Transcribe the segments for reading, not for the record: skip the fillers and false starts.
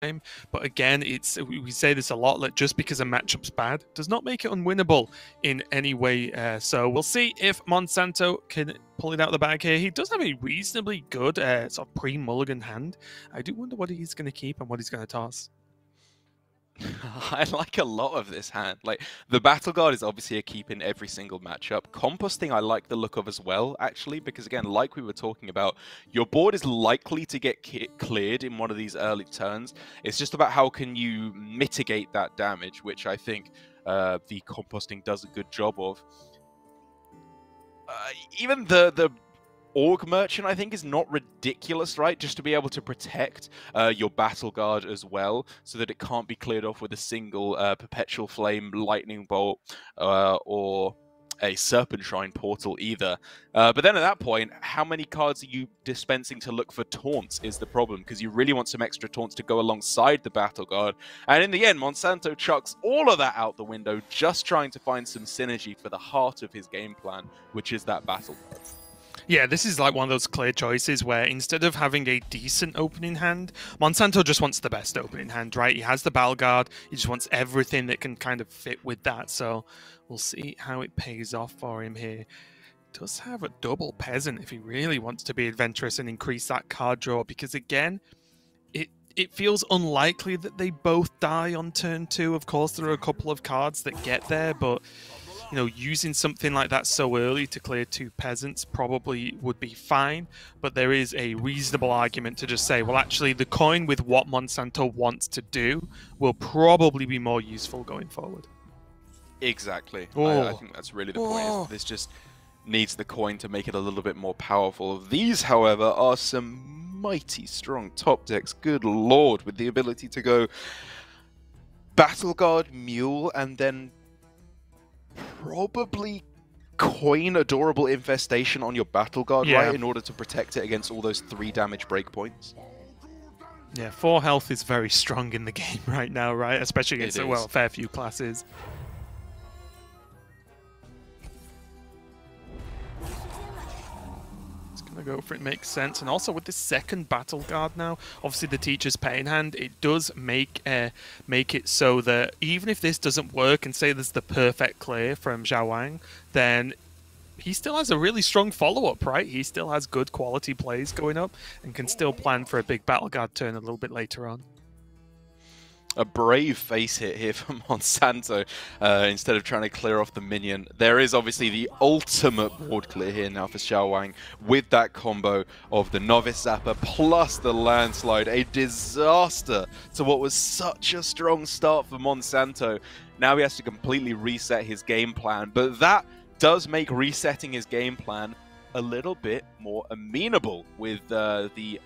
time. But again, we say this a lot, that just because a matchup's bad does not make it unwinnable in any way. So we'll see if Monsanto can pull it out of the bag here. He does have a reasonably good sort of pre-mulligan hand. I do wonder what he's going to keep and what he's going to toss. I like a lot of this hand. Like, the Battle Guard is obviously a keep in every single matchup. Composting I like the look of as well, actually, because again, like we were talking about, your board is likely to get cleared in one of these early turns. It's just about how can you mitigate that damage, which I think the Composting does a good job of. Even the Org Merchant, I think, is not ridiculous, right? Just to be able to protect your Battle Guard as well, so that it can't be cleared off with a single Perpetual Flame, Lightning Bolt, or a Serpent Shrine portal either. But then at that point, how many cards are you dispensing to look for taunts is the problem, because you really want some extra taunts to go alongside the Battle Guard. And in the end, Monsanto chucks all of that out the window, just trying to find some synergy for the heart of his game plan, which is that Battle Guard. Yeah, this is like one of those clear choices where instead of having a decent opening hand, Monsanto just wants the best opening hand, right? He has the Battle Guard, he just wants everything that can kind of fit with that. So we'll see how it pays off for him here. He does have a double Peasant if he really wants to be adventurous and increase that card draw, because again, it feels unlikely that they both die on turn 2. Of course, there are a couple of cards that get there, but you know, using something like that so early to clear 2 Peasants probably would be fine, but there is a reasonable argument to just say, well, actually, the coin with what Monsanto wants to do will probably be more useful going forward. Exactly. I think that's really the point. This just needs the coin to make it a little bit more powerful. These, however, are some mighty strong top decks. Good lord, with the ability to go Battle Guard, Mule, and then probably coin Adorable Infestation on your Battle Guard, right? In order to protect it against all those 3 damage breakpoints. Yeah, 4 health is very strong in the game right now, right? Especially against, well, a fair few classes. Go for it, makes sense. And also with the second Battle Guard now, obviously the Teacher's Pain hand, it does make it so that even if this doesn't work and say there's the perfect clear from Zhao Wang, then he still has a really strong follow-up, right? He still has good quality plays going up and can still plan for a big Battle Guard turn a little bit later on. A brave face hit here from Monsanto instead of trying to clear off the minion. There is obviously the ultimate board clear here now for Zhao Wang with that combo of the Novice Zapper plus the Landslide. A disaster to what was such a strong start for Monsanto. Now he has to completely reset his game plan, but that does make resetting his game plan a little bit more amenable with the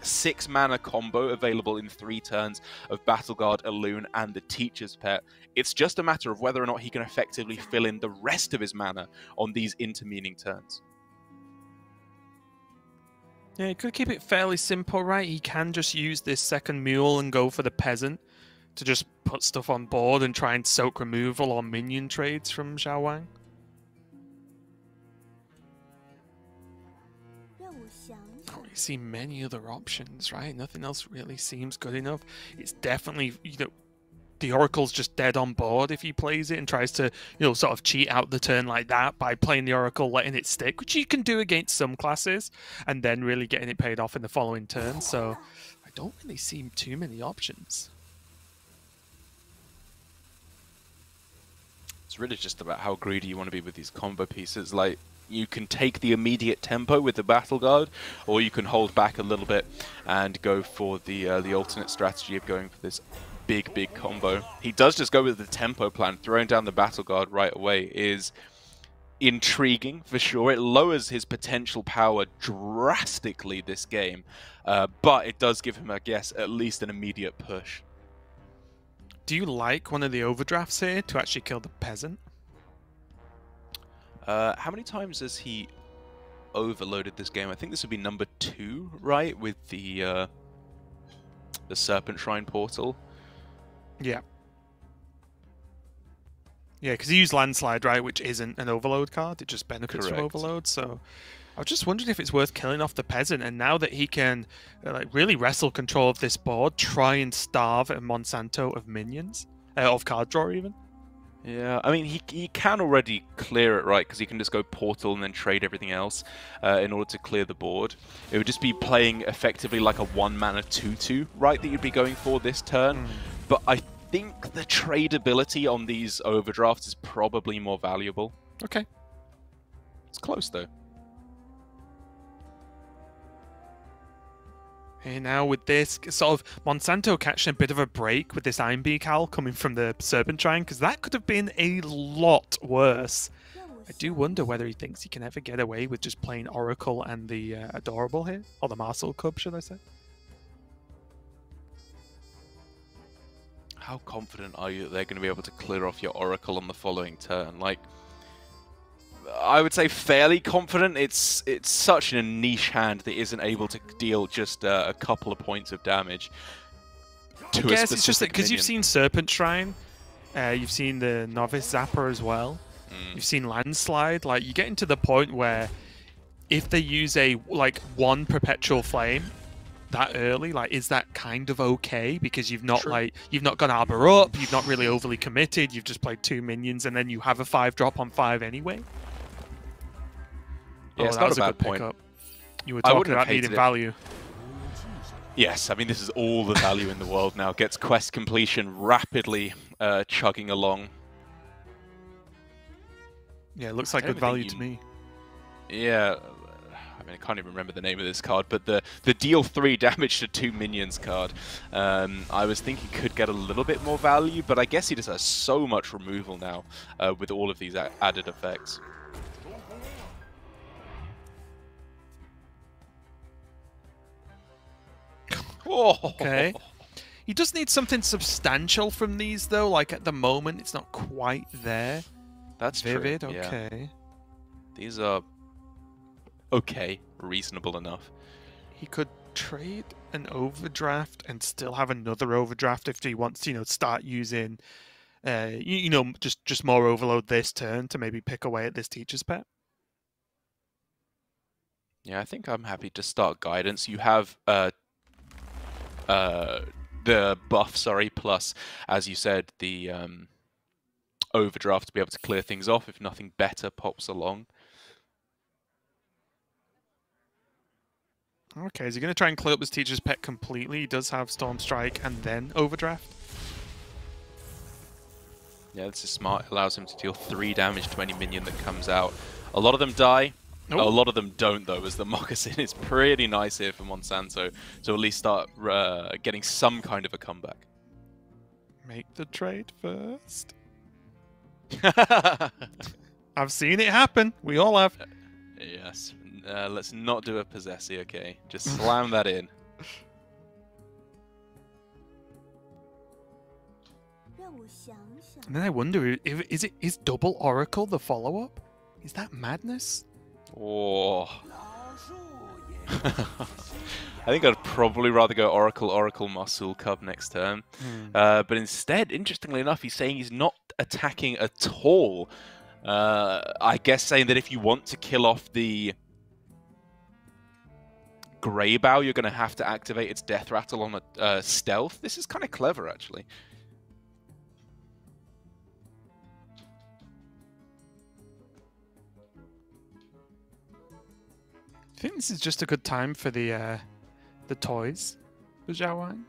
6 mana combo available in 3 turns of Battle Guard, Elune, and the Teacher's Pet. It's just a matter of whether or not he can effectively fill in the rest of his mana on these intervening turns. Yeah, he could keep it fairly simple, right? He can just use this second Mule and go for the Peasant to just put stuff on board and try and soak removal or minion trades from Zhao Wang. You see many other options, right? Nothing else really seems good enough. It's definitely, you know, the Oracle's just dead on board if he plays it and tries to, you know, sort of cheat out the turn like that by playing the Oracle, letting it stick, which you can do against some classes, and then really getting it paid off in the following turn. So I don't really see too many options. It's really just about how greedy you want to be with these combo pieces. Like, you can take the immediate tempo with the Battle Guard, or you can hold back a little bit and go for the alternate strategy of going for this big combo. He does just go with the tempo plan. Throwing down the Battle Guard right away is intriguing for sure. It lowers his potential power drastically this game, but it does give him, I guess, at least an immediate push. Do you like one of the overdrafts here to actually kill the Peasant? How many times has he overloaded this game? I think this would be number 2, right? With the Serpent Shrine portal. Yeah. Yeah, because he used Landslide, right? Which isn't an overload card. It just benefits from overload. So was just wondering if it's worth killing off the peasant, and now that he can like really wrestle control of this board, try and starve a Monsanto of minions, of card draw even. Yeah, I mean, he can already clear it, right? Because he can just go portal and then trade everything else in order to clear the board. It would just be playing effectively like a 1-mana 2/2, right, that you'd be going for this turn. But I think the tradability on these overdrafts is probably more valuable. Okay. It's close, though. And now with this, sort of Monsanto catching a bit of a break with this Iron Beak Owl coming from the Serpentine, because that could have been a lot worse. I do wonder whether he thinks he can ever get away with just playing Oracle and the Adorable here, or the Marcel Cub, should I say. How confident are you that they're going to be able to clear off your Oracle on the following turn? Like, I would say fairly confident. It's such a niche hand that isn't able to deal just a couple of points of damage to I guess it's just because you've seen Serpent Shrine, you've seen the Novice Zapper as well, you've seen Landslide. Like, you get into the point where if they use a one Perpetual Flame that early, like, is that kind of okay? Because you've not gone Arbor up, you've not really overly committed, you've just played 2 minions, and then you have a 5-drop on 5 anyway. Yeah, it's not a bad point. Pickup. You were talking about needing value. Yes, I mean, this is all the value in the world now. Gets quest completion rapidly chugging along. Yeah, it looks like good value to me. Yeah, I mean, I can't even remember the name of this card, but the deal 3 damage to 2 minions card, I was thinking could get a little bit more value, but I guess he just has so much removal now with all of these added effects. Okay. He does need something substantial from these, though. Like, at the moment, it's not quite there. That's Vivid, true. okay. Yeah. These are okay, reasonable enough. He could trade an overdraft and still have another overdraft if he wants to, start using, just more overload this turn to maybe pick away at this teacher's pet. Yeah, I think I'm happy to start guidance. You have the buff, plus, as you said, the overdraft to be able to clear things off if nothing better pops along. Okay, is he going to try and clear up his teacher's pet completely? He does have Storm Strike and then overdraft. Yeah, this is smart. It allows him to deal 3 damage to any minion that comes out. A lot of them die. A lot of them don't, though, as the Moccasin is pretty nice here for Monsanto to at least start getting some kind of a comeback. Make the trade first. I've seen it happen. We all have. Yes. Let's not do a Possessi, okay? Just slam that in. And then I wonder, is double Oracle the follow-up? Is that madness? Oh. I think I'd probably rather go Oracle, Marsul Cub next turn. But instead, interestingly enough, he's saying he's not attacking at all. I guess saying that if you want to kill off the Grey Bow, you're going to have to activate its Death Rattle on a stealth. This is kind of clever, actually. I think this is just a good time for the toys for Xiaowang.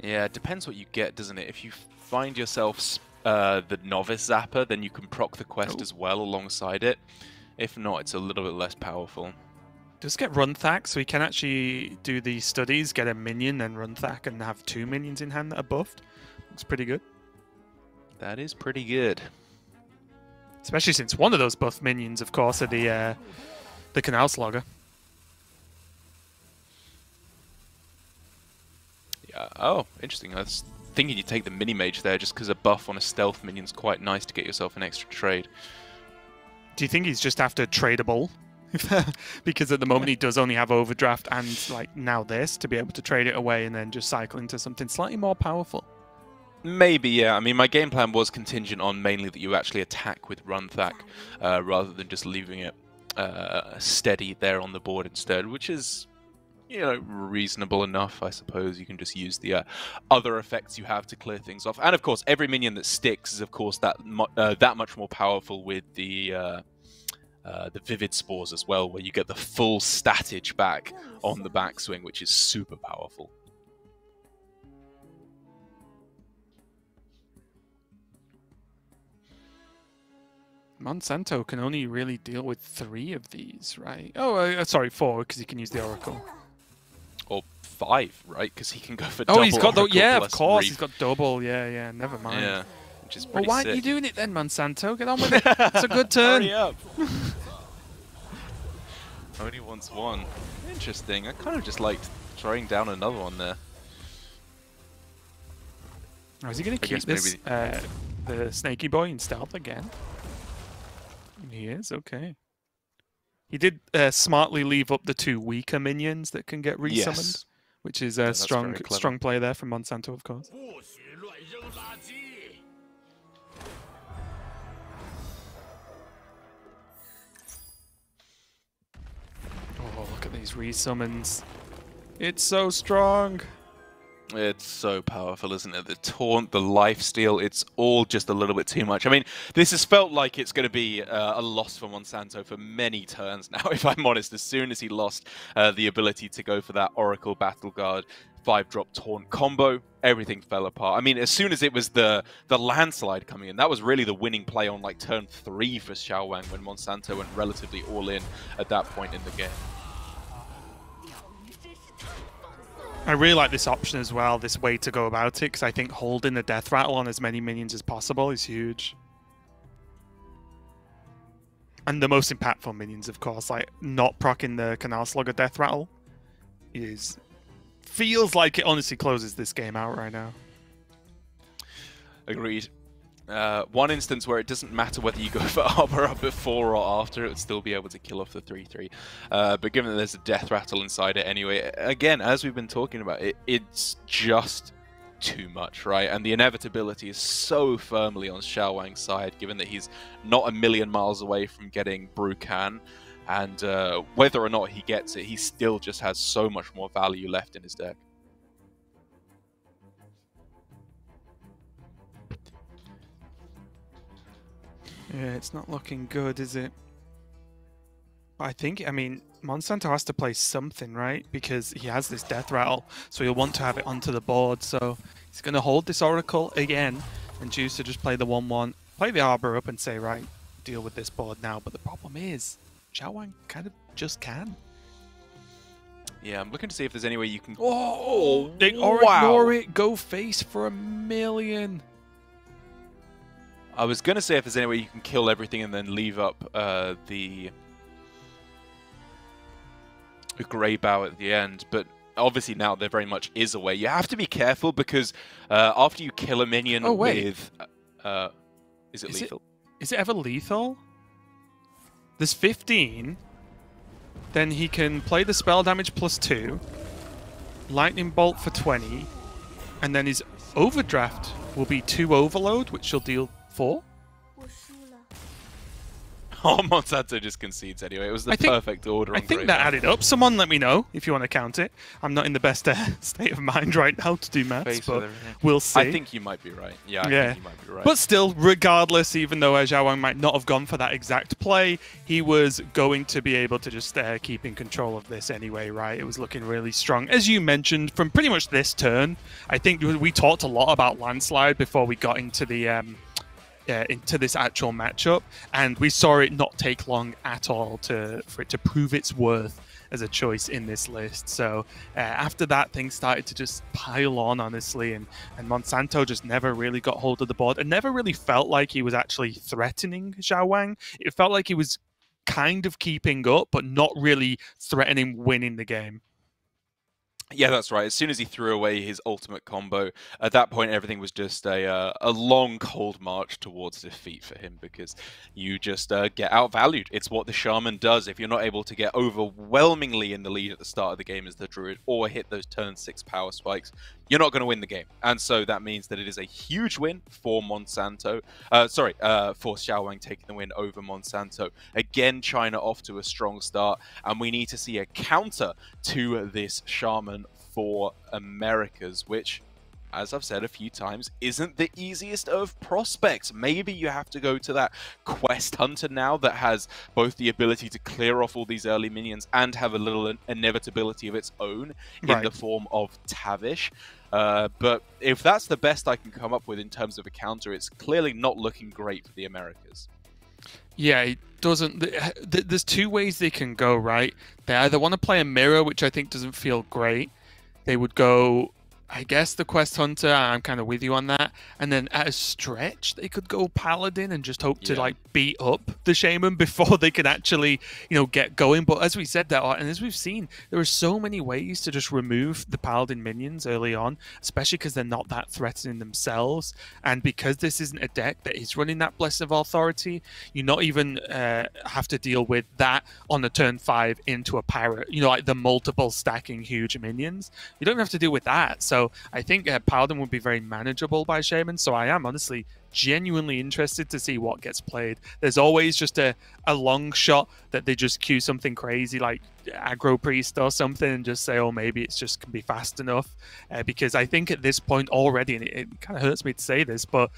Yeah, it depends what you get, doesn't it? If you find yourself the Novice Zapper, then you can proc the quest as well alongside it. If not, it's a little bit less powerful. Just get Runthak, so he can actually do the studies, get a minion, then Runthak, and have 2 minions in hand that are buffed. Looks pretty good. That is pretty good. Especially since one of those buff minions, of course, are the Canal Slogger. Yeah. Oh, interesting. I was thinking you take the Mini Mage there just because a buff on a stealth minion's quite nice to get yourself an extra trade. Do you think he's just after tradable? Because at the moment he does only have overdraft and now this to be able to trade it away and then just cycle into something slightly more powerful. Maybe, yeah. I mean, my game plan was contingent on mainly that you actually attack with Runthak, rather than just leaving it steady there on the board instead, which is, you know, reasonable enough, I suppose. You can just use the other effects you have to clear things off. And of course, every minion that sticks is, of course, that much more powerful with the Vivid Spores as well, where you get the full statage back on the backswing, which is super powerful. Monsanto can only really deal with 3 of these, right? Oh, sorry, 4, because he can use the Oracle. Or 5, right? Because he can go for double. Oh, he's got the... Yeah, of course, Reef. he's got double. Yeah, never mind. Yeah, which is pretty Well, why sick. aren't you doing it then, Monsanto? Get on with it. It's a good turn. Hurry up. Only wants 1. Interesting. I kind of just liked throwing down another one there. Oh, is he going to keep this, the Snaky Boy in stealth again? He is, okay. He did smartly leave up the 2 weaker minions that can get resummoned, Yes. which is a strong play there from Monsanto, of course. Oh, look at these resummons. It's so strong. It's so powerful, isn't it? The taunt, the lifesteal, it's all just a little bit too much. I mean, this has felt like it's going to be a loss for Monsanto for many turns now, if I'm honest. As soon as he lost the ability to go for that Oracle Battle Guard 5-drop taunt combo, everything fell apart. I mean, as soon as it was the landslide coming in, that was really the winning play on like turn 3 for Xiaowang when Monsanto went relatively all in at that point in the game. I really like this option as well, this way to go about it, because I think holding the death rattle on as many minions as possible is huge. And the most impactful minions, of course, like not proccing the Canal Slugger death rattle feels like it honestly closes this game out right now. Agreed. One instance where it doesn't matter whether you go for Arbor up before or after, it would still be able to kill off the 3-3. But given that there's a death rattle inside it anyway, again, as we've been talking about, it's just too much, right? And the inevitability is so firmly on Xiaowang's side, given that he's not a million miles away from getting Brucan. And whether or not he gets it, he still just has so much more value left in his deck. Yeah, it's not looking good, is it? I mean, Monsanto has to play something, right? Because he has this death rattle, so he'll want to have it onto the board. So he's going to hold this Oracle again and choose to just play the 1-1, play the Arbor up and say, right, deal with this board now. But the problem is, Xiaowang kind of just can. Yeah, I'm looking to see if there's any way you can... Oh, wow. Ignore it. Go face for 1,000,000. I was going to say if there's any way you can kill everything and then leave up the Grey Bow at the end, but obviously now there very much is a way. You have to be careful because after you kill a minion with... is it lethal? Is it ever lethal? There's 15. Then he can play the spell damage +2, Lightning Bolt for 20, and then his Overdraft will be 2 Overload, which will deal 4. Oh, Monsanto just concedes anyway. It was the perfect order. I think that added up. Someone let me know if you want to count it. I'm not in the best state of mind right now to do maths, but we'll see. I think you might be right. Yeah, I think you might be right. But still, regardless, even though Xiaowang might not have gone for that exact play, he was going to be able to just keep in control of this anyway, right? It was looking really strong. As you mentioned, from pretty much this turn, I think we talked a lot about Landslide before we got into the... into this actual matchup, and we saw it not take long at all for it to prove its worth as a choice in this list. So after that, things started to just pile on, honestly, and Monsanto just never really got hold of the board and never really felt like he was actually threatening Xiaowang. It felt like he was kind of keeping up, but not really threatening winning the game. Yeah, that's right. As soon as he threw away his ultimate combo, at that point everything was just a long, cold march towards defeat for him, because you just get outvalued. It's what the Shaman does. If you're not able to get overwhelmingly in the lead at the start of the game as the Druid, or hit those turn 6 power spikes, you're not going to win the game. And so that means that it is a huge win for Monsanto. For Xiaowang taking the win over Monsanto. Again, China off to a strong start, and we need to see a counter to this Shaman for Americas, which, as I've said a few times, isn't the easiest of prospects. Maybe you have to go to that Quest Hunter now that has both the ability to clear off all these early minions and have a little inevitability of its own in the form of Tavish. But if that's the best I can come up with in terms of a counter, it's clearly not looking great for the Americas. Yeah, it doesn't. There's two ways they can go, right? They either want to play a mirror, which I think doesn't feel great. They would go, I guess, the Quest Hunter. I'm kind of with you on that. And then at a stretch, they could go Paladin and just hope to like beat up the Shaman before they can actually, get going. But as we said that, and as we've seen, there are so many ways to just remove the Paladin minions early on, especially because they're not that threatening themselves. And because this isn't a deck that is running that Blessing of Authority, you not even have to deal with that on the turn 5 into a Parrot. Like the multiple stacking huge minions. You don't even have to deal with that. So I think Paladin would be very manageable by Shaman, so I am honestly genuinely interested to see what gets played. There's always just a long shot that they just queue something crazy like Aggro Priest or something and just say, oh, maybe it's just can be fast enough. Because I think at this point already, and it kind of hurts me to say this, but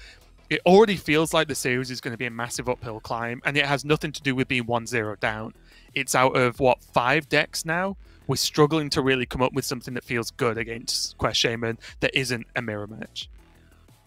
it already feels like the series is going to be a massive uphill climb, and it has nothing to do with being 1-0 down. It's out of, 5 decks now? We're struggling to really come up with something that feels good against Quest Shaman that isn't a mirror match.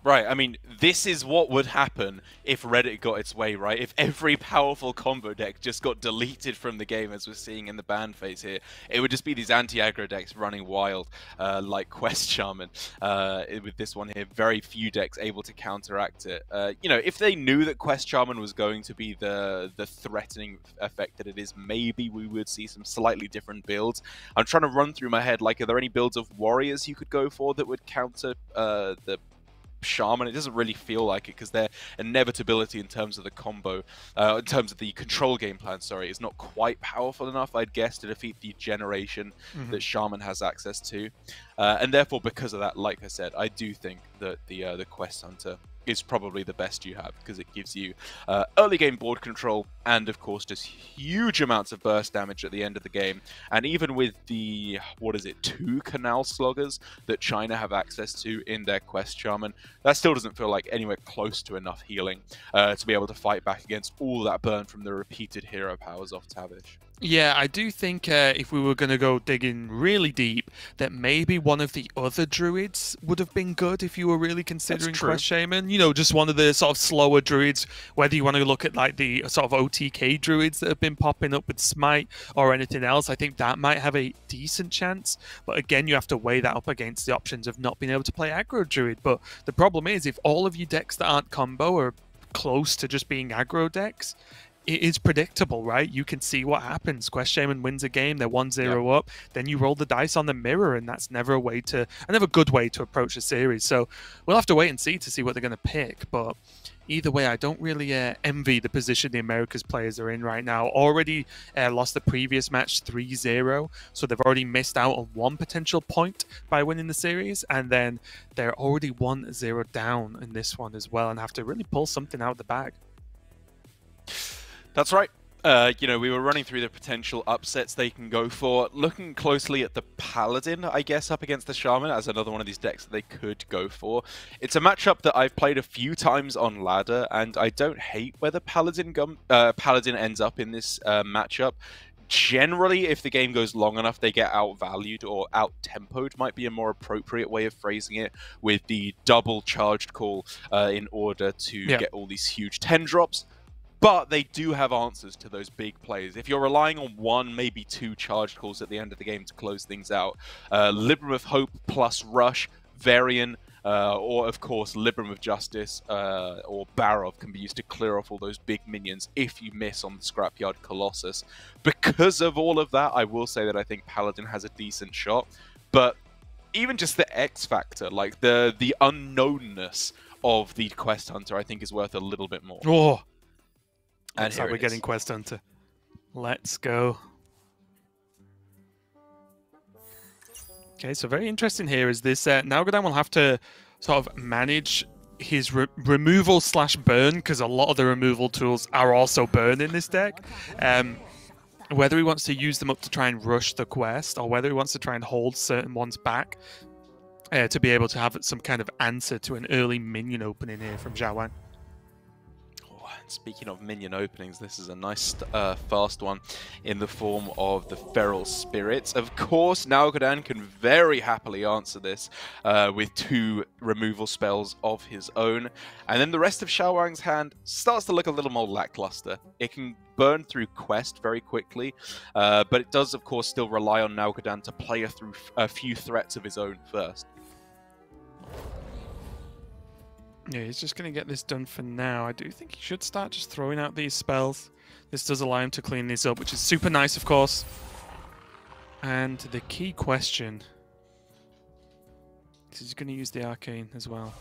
Right, I mean, this is what would happen if Reddit got its way, right? If every powerful combo deck just got deleted from the game, as we're seeing in the ban phase here, it would just be these anti-aggro decks running wild, like Quest Shaman. With this one here, very few decks able to counteract it. If they knew that Quest Shaman was going to be the threatening effect that it is, maybe we would see some slightly different builds. I'm trying to run through my head, like, are there any builds of Warriors you could go for that would counter the Shaman? It doesn't really feel like it because their inevitability in terms of the combo, in terms of the control game plan, is not quite powerful enough, I'd guess, to defeat the generation that Shaman has access to. And therefore, because of that, like I said, I do think that the Quest Hunter is probably the best you have because it gives you early game board control and, of course, just huge amounts of burst damage at the end of the game. And even with the, 2 Canal Sloggers that China have access to in their Quest Shaman, that still doesn't feel like anywhere close to enough healing to be able to fight back against all that burn from the repeated hero powers off Tavish. Yeah, I do think if we were going to go digging really deep, that maybe one of the other druids would have been good if you were really considering Quest Shaman. Just one of the sort of slower druids, whether you want to look at like the sort of OTK druids that have been popping up with Smite or anything else. I think that might have a decent chance. But again, you have to weigh that up against the options of not being able to play aggro druid. But the problem is, if all of your decks that aren't combo are close to just being aggro decks, it is predictable, right? You can see what happens. Quest Shaman wins a game, they're 1-0 up, then you roll the dice on the mirror, and that's never a good way to approach a series. So we'll have to wait and see what they're going to pick. But either way, I don't really envy the position the Americas players are in right now. Already lost the previous match 3-0, so they've already missed out on 1 potential point by winning the series, and then they're already 1-0 down in this one as well, and have to really pull something out of the bag. That's right. We were running through the potential upsets they can go for. Looking closely at the Paladin, I guess, up against the Shaman as another one of these decks that they could go for. It's a matchup that I've played a few times on ladder, and I don't hate where the Paladin ends up in this matchup. Generally, if the game goes long enough, they get outvalued or out-tempoed, might be a more appropriate way of phrasing it, with the double charged call in order to get all these huge 10 drops. But they do have answers to those big plays. If you're relying on 1, maybe 2 charged calls at the end of the game to close things out, Libram of Hope plus Rush, Varian, or of course Libram of Justice or Barov can be used to clear off all those big minions if you miss on the Scrapyard Colossus. Because of all of that, I will say that I think Paladin has a decent shot. But even just the X factor, like the unknownness of the Quest Hunter, I think is worth a little bit more. Oh. And here we're getting Quest Hunter. Let's go. Okay, so very interesting here is this. Nalgadan will have to sort of manage his removal slash burn, because a lot of the removal tools are also burn in this deck. Whether he wants to use them up to try and rush the quest, or whether he wants to try and hold certain ones back to be able to have some kind of answer to an early minion opening here from Xiaowang. Speaking of minion openings, this is a nice fast one in the form of the Feral Spirits. Of course, Nalgadan can very happily answer this with 2 removal spells of his own. And then the rest of Xiaowang's hand starts to look a little more lackluster. It can burn through quest very quickly, but it does, of course, still rely on Nalgadan to play through a few threats of his own first. Yeah, he's just going to get this done for now. I do think he should start just throwing out these spells. This does allow him to clean these up, which is super nice, of course. And the key question is he's going to use the Arcane as well.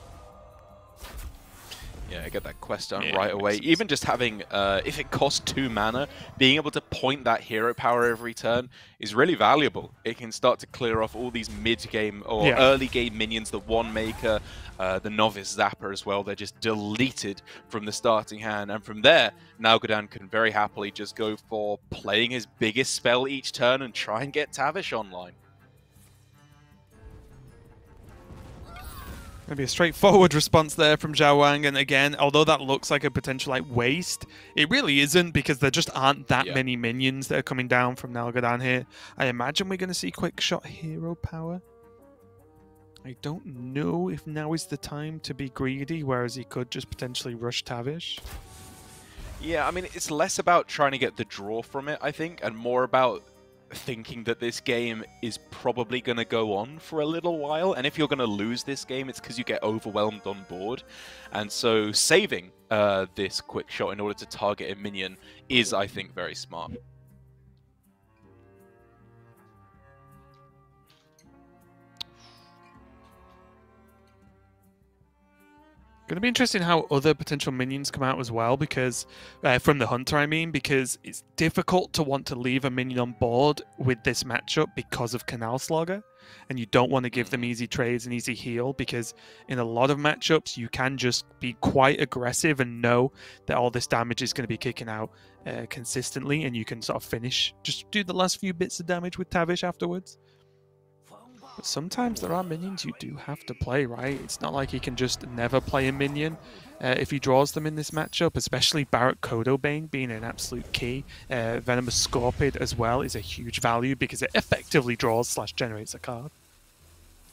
Yeah, get that quest done right away. Even just having, if it costs 2 mana, being able to point that hero power every turn is really valuable. It can start to clear off all these mid-game or early-game minions, the One Maker, the Novice Zapper as well. They're just deleted from the starting hand. And from there, Nalgadan can very happily just go for playing his biggest spell each turn and try and get Tavish online. Maybe a straightforward response there from Xiaowang, and again, although that looks like a potential waste, it really isn't, because there just aren't that many minions that are coming down from Nalgadan here. I imagine we're going to see quick shot hero power. I don't know if now is the time to be greedy, whereas he could just potentially rush Tavish. Yeah, I mean, it's less about trying to get the draw from it, I think, and more about thinking that this game is probably going to go on for a little while, and if you're going to lose this game, it's because you get overwhelmed on board. And so saving this quick shot in order to target a minion is, I think, very smart. Going to be interesting how other potential minions come out as well, because from the Hunter, I mean, because it's difficult to want to leave a minion on board with this matchup because of Canal Slogger, and you don't want to give them easy trades and easy heal, because in a lot of matchups you can just be quite aggressive and know that all this damage is going to be kicking out consistently, and you can sort of finish, just do the last few bits of damage with Tavish afterwards. But sometimes there are minions you do have to play, right? It's not like he can just never play a minion if he draws them in this matchup, especially Barret Kodobane being an absolute key. Venomous Scorpid as well is a huge value because it effectively draws / generates a card.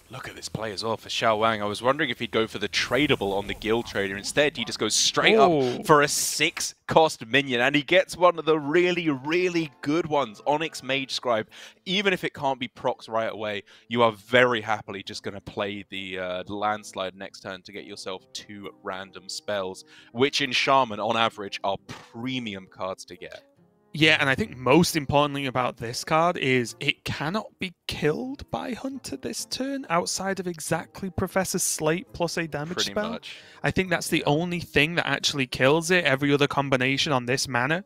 Look at this play as well for Xiaowang. I was wondering if he'd go for the tradable on the Guild Trader. Instead, he just goes straight up for a 6-cost minion, and he gets one of the really, really good ones, Onyx Mage Scribe. Even if it can't be procs right away, you are very happily just going to play the Landslide next turn to get yourself 2 random spells, which in Shaman, on average, are premium cards to get. Yeah, and I think most importantly about this card is it cannot be killed by Hunter this turn outside of exactly Professor Slate plus a damage spell. Much. I think that's the only thing that actually kills it. Every other combination on this mana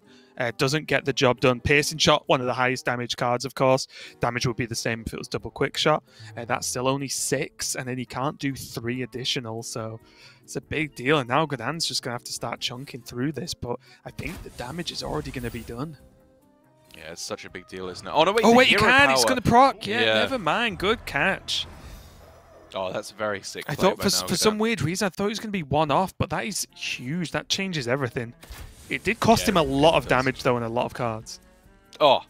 doesn't get the job done. Piercing Shot, one of the highest damage cards, of course. Damage would be the same if it was double Quick Shot. That's still only 6, and then he can't do 3 additional, so it's a big deal. And now Godan's just going to have to start chunking through this, but I think the damage is already going to be done. Yeah, it's such a big deal, isn't it? Oh, no, wait, you can! It's going to proc! Yeah, never mind. Good catch. Oh, that's very sick. I thought for some weird reason, I thought it was going to be one off, but that is huge. That changes everything. It did cost him a lot of damage, though, and a lot of cards. Oh,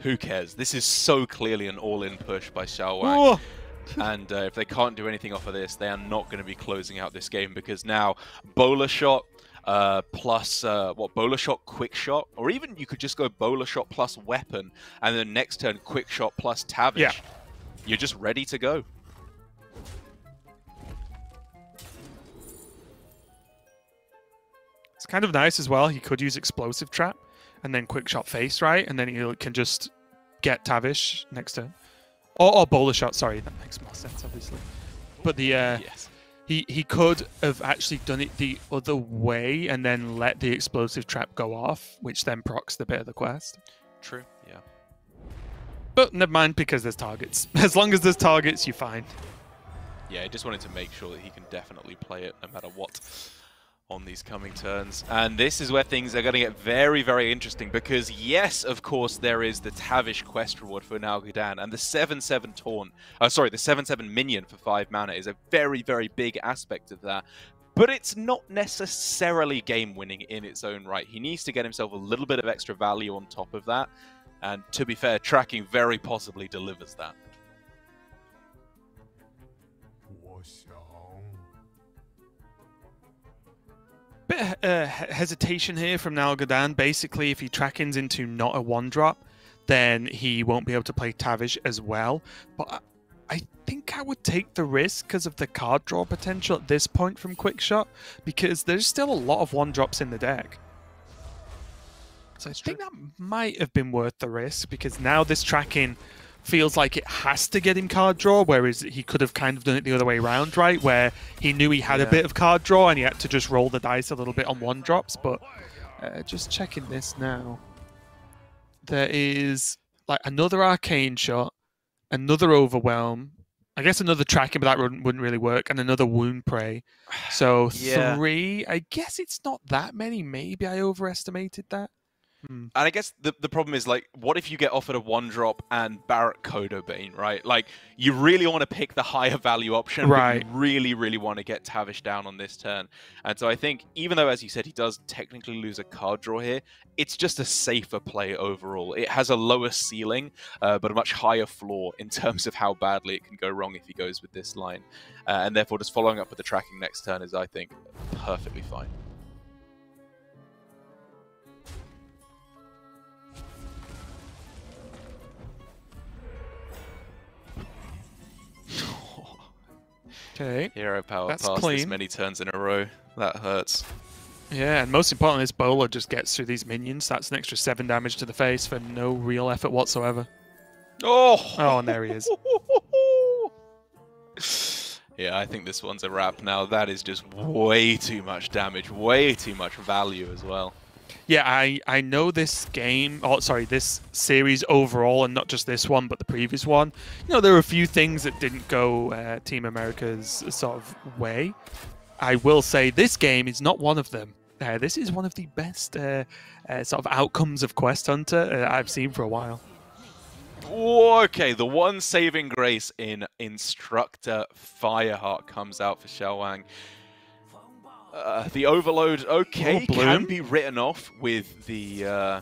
who cares? This is so clearly an all-in push by Xiaowang. Oh. And if they can't do anything off of this, they are not going to be closing out this game, because now Bowler Shot plus, Bowler Shot, Quick Shot, or even you could just go Bowler Shot plus Weapon, and then next turn Quick Shot plus Tavish. Yeah. You're just ready to go. It's kind of nice as well. He could use Explosive Trap and then Quick Shot Face, right? And then he can just get Tavish next turn. Or Bowler Shot, sorry. That makes more sense, obviously. But the yes. He could have actually done it the other way and then let the Explosive Trap go off, which then procs the bit of the quest. True, yeah. But never mind, because there's targets. As long as there's targets, you're fine. Yeah, I just wanted to make sure that he can definitely play it no matter what on these coming turns. And this is where things are going to get very, very interesting, because yes, of course, there is the Tavish quest reward for Nalgadan, and the 7/7 taunt, sorry, the 7/7 minion for 5 mana is a very, very big aspect of that. But it's not necessarily game-winning in its own right. He needs to get himself a little bit of extra value on top of that. And to be fair, tracking very possibly delivers that. Bit of hesitation here from Nalgadan. Basically, if he trackings into not a 1-drop, then he won't be able to play Tavish as well. But I think I would take the risk because of the card draw potential at this point from Quickshot, because there's still a lot of 1-drops in the deck. So I think that might have been worth the risk, because now this tracking feels like it has to get him card draw, whereas he could have kind of done it the other way around, right? Where he knew he had a bit of card draw and he had to just roll the dice a little bit on 1-drops. But just checking this now. There is like another Arcane Shot, another Overwhelm, I guess another tracking, but that wouldn't really work, and another Wound Prey. So 3, I guess it's not that many. Maybe I overestimated that. And I guess the problem is, like, what if you get offered a 1-drop and Barret Kodobane, right? Like, you really want to pick the higher value option, right? But you really, really want to get Tavish down on this turn. And so I think, even though, as you said, he does technically lose a card draw here, it's just a safer play overall. It has a lower ceiling, but a much higher floor in terms of how badly it can go wrong if he goes with this line. And therefore, just following up with the tracking next turn is, I think, perfectly fine. Okay. Hero power past this many turns in a row. That hurts. Yeah, and most importantly, this bowler just gets through these minions. That's an extra 7 damage to the face for no real effort whatsoever. Oh! Oh, and there he is. Yeah, I think this one's a wrap now. That is just way too much damage, way too much value as well. Yeah, I know this game, this series overall, and not just this one, but the previous one. You know, there were a few things that didn't go Team America's sort of way. I will say this game is not one of them. This is one of the best sort of outcomes of Quest Hunter I've seen for a while. Okay, the one saving grace in Instructor Fireheart comes out for Xiaowang. The Overload, okay, can be written off with the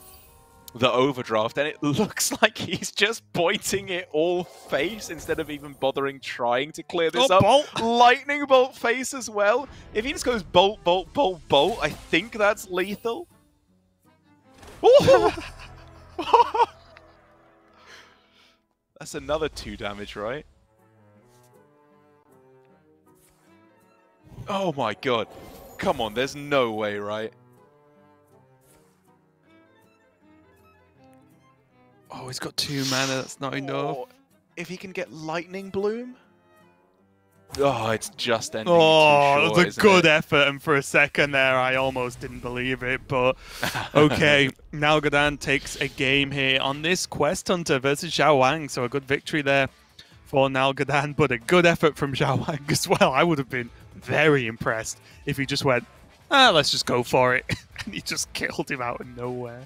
Overdraft, and it looks like he's just pointing it all face instead of even bothering trying to clear this up. Bolt. Lightning Bolt face as well. If he just goes Bolt, Bolt, Bolt, Bolt, I think that's lethal. That's another 2 damage, right? Oh my god. Come on, there's no way, right? Oh, he's got 2 mana, that's not enough. If he can get Lightning Bloom? Oh, it's just ending too short, the good effort, and for a second there, I almost didn't believe it, but okay. Nalgadan takes a game here on this Quest Hunter versus Xiaowang, so a good victory there for Nalgadan, but a good effort from Xiaowang as well. I would have been very impressed if he just went, let's just go for it, and he just killed him out of nowhere.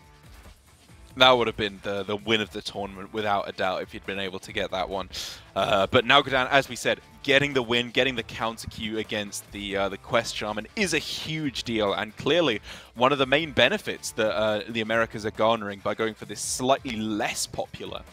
That would have been the win of the tournament, without a doubt, if he'd been able to get that one. But Nalgadan, as we said, getting the win, getting the counter Q against the Quest Shaman is a huge deal, and clearly one of the main benefits that the Americas are garnering by going for this slightly less popular